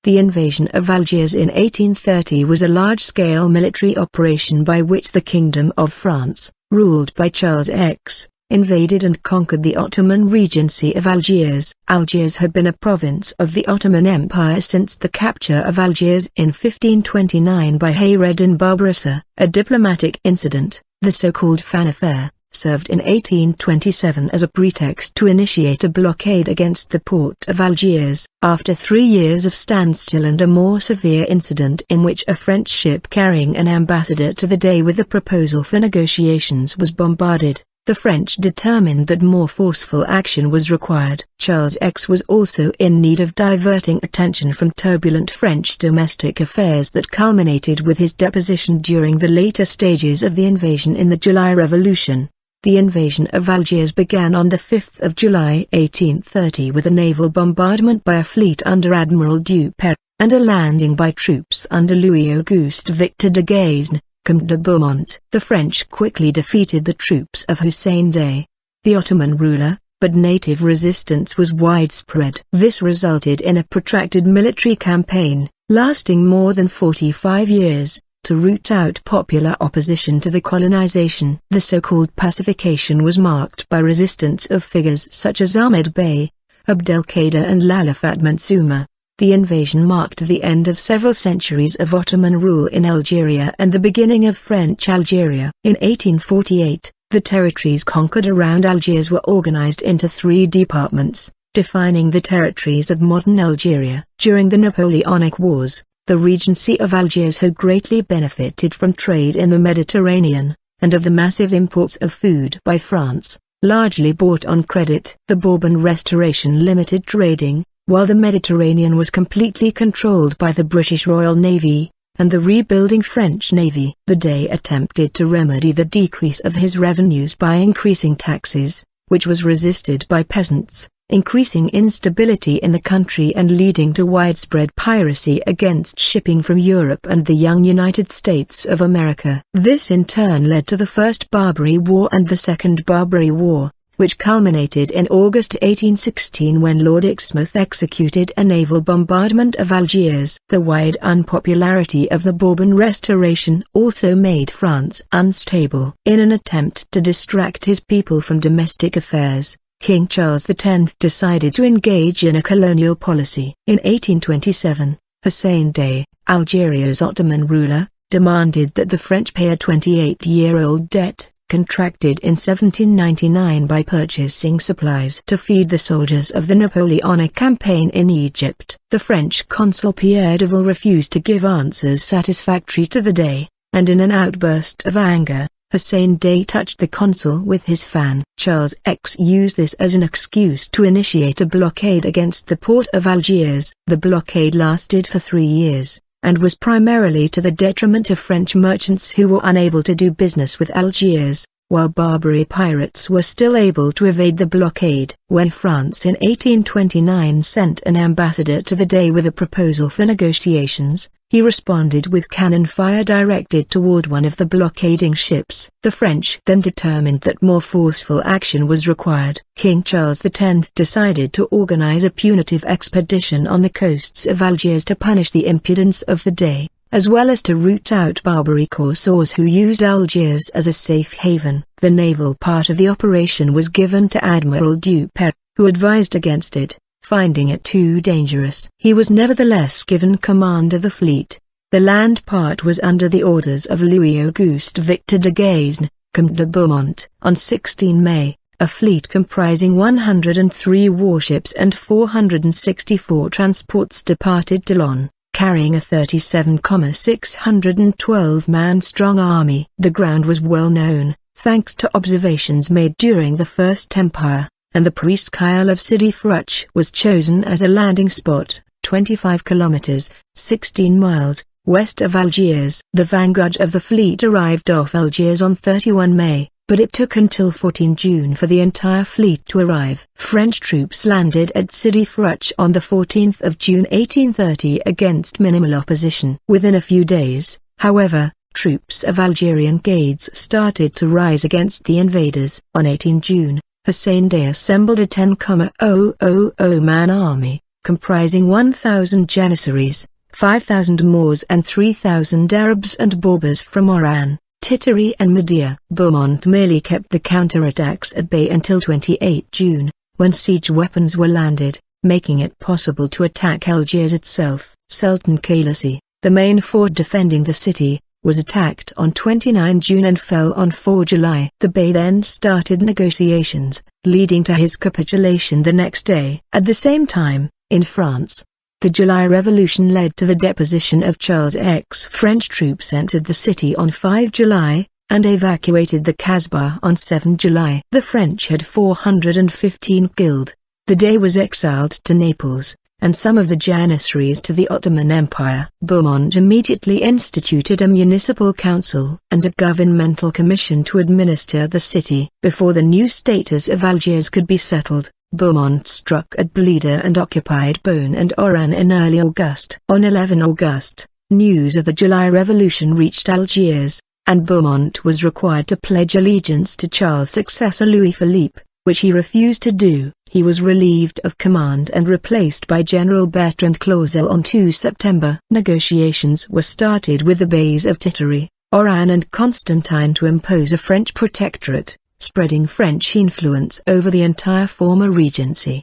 The invasion of Algiers in 1830 was a large-scale military operation by which the Kingdom of France, ruled by Charles X, invaded and conquered the Ottoman Regency of Algiers. Algiers had been a province of the Ottoman Empire since the capture of Algiers in 1529 by Hayreddin Barbarossa. A diplomatic incident, the so-called Fan Affair, served in 1827 as a pretext to initiate a blockade against the port of Algiers. After 3 years of standstill and a more severe incident in which a French ship carrying an ambassador to the Dey with a proposal for negotiations was bombarded, the French determined that more forceful action was required. Charles X was also in need of diverting attention from turbulent French domestic affairs that culminated with his deposition during the later stages of the invasion in the July Revolution. The invasion of Algiers began on 5 July 1830 with a naval bombardment by a fleet under Admiral Duperre, and a landing by troops under Louis-Auguste Victor de Gaisne, Comte de Beaumont. The French quickly defeated the troops of Hussein Dey, the Ottoman ruler, but native resistance was widespread. This resulted in a protracted military campaign, lasting more than 45 years. To root out popular opposition to the colonization. The so-called pacification was marked by resistance of figures such as Ahmed Bey, Abdelkader and Lalifat Mansouma. The invasion marked the end of several centuries of Ottoman rule in Algeria and the beginning of French Algeria. In 1848, the territories conquered around Algiers were organized into 3 departments, defining the territories of modern Algeria. During the Napoleonic Wars, the Regency of Algiers had greatly benefited from trade in the Mediterranean, and of the massive imports of food by France, largely bought on credit. The Bourbon Restoration limited trading, while the Mediterranean was completely controlled by the British Royal Navy, and the rebuilding French Navy. The Dey attempted to remedy the decrease of his revenues by increasing taxes, which was resisted by peasants, increasing instability in the country and leading to widespread piracy against shipping from Europe and the young United States of America. This in turn led to the First Barbary War and the Second Barbary War, which culminated in August 1816 when Lord Exmouth executed a naval bombardment of Algiers. The wide unpopularity of the Bourbon Restoration also made France unstable. In an attempt to distract his people from domestic affairs, King Charles X decided to engage in a colonial policy. In 1827, Hussein Dey, Algeria's Ottoman ruler, demanded that the French pay a 28-year-old debt, contracted in 1799 by purchasing supplies to feed the soldiers of the Napoleonic campaign in Egypt. The French consul Pierre de Ville refused to give answers satisfactory to the Dey, and in an outburst of anger, Hussein Dey touched the consul with his fan. Charles X used this as an excuse to initiate a blockade against the port of Algiers. The blockade lasted for 3 years, and was primarily to the detriment of French merchants who were unable to do business with Algiers, while Barbary pirates were still able to evade the blockade. When France in 1829 sent an ambassador to the Dey with a proposal for negotiations, he responded with cannon fire directed toward one of the blockading ships. The French then determined that more forceful action was required. King Charles X decided to organize a punitive expedition on the coasts of Algiers to punish the impudence of the Dey, as well as to root out Barbary corsairs who used Algiers as a safe haven. The naval part of the operation was given to Admiral Duperre, who advised against it, finding it too dangerous. He was nevertheless given command of the fleet. The land part was under the orders of Louis-Auguste Victor de Gaisne, Comte de Beaumont. On 16 May, a fleet comprising 103 warships and 464 transports departed Toulon, carrying a 37,612-man-strong army. The ground was well known, thanks to observations made during the First Empire, and the Presqu'île of Sidi Frouch was chosen as a landing spot, 25 kilometers, 16 miles, west of Algiers. The vanguard of the fleet arrived off Algiers on 31 May, but it took until 14 June for the entire fleet to arrive. French troops landed at Sidi Frouch on the 14th of June 1830 against minimal opposition. Within a few days, however, troops of Algerian guards started to rise against the invaders. On 18 June, Hussein Dey assembled a 10,000-man army, comprising 1,000 Janissaries, 5,000 Moors and 3,000 Arabs and Berbers from Oran, Titteri and Mahdia. Beaumont merely kept the counterattacks at bay until 28 June, when siege weapons were landed, making it possible to attack Algiers itself. Sultan Khalasi, the main fort defending the city, was attacked on 29 June and fell on 4 July. The Bey then started negotiations, leading to his capitulation the next day. At the same time, in France, the July Revolution led to the deposition of Charles X. French troops entered the city on 5 July, and evacuated the Kasbah on 7 July. The French had 415 killed. The Dey was exiled to Naples, and some of the Janissaries to the Ottoman Empire. Beaumont immediately instituted a municipal council and a governmental commission to administer the city. Before the new status of Algiers could be settled, Beaumont struck at Blida and occupied Beaune and Oran in early August. On 11 August, news of the July Revolution reached Algiers, and Beaumont was required to pledge allegiance to Charles' successor Louis Philippe, which he refused to do. He was relieved of command and replaced by General Bertrand Clausel on 2 September. Negotiations were started with the Beys of Titteri, Oran and Constantine to impose a French protectorate, spreading French influence over the entire former regency.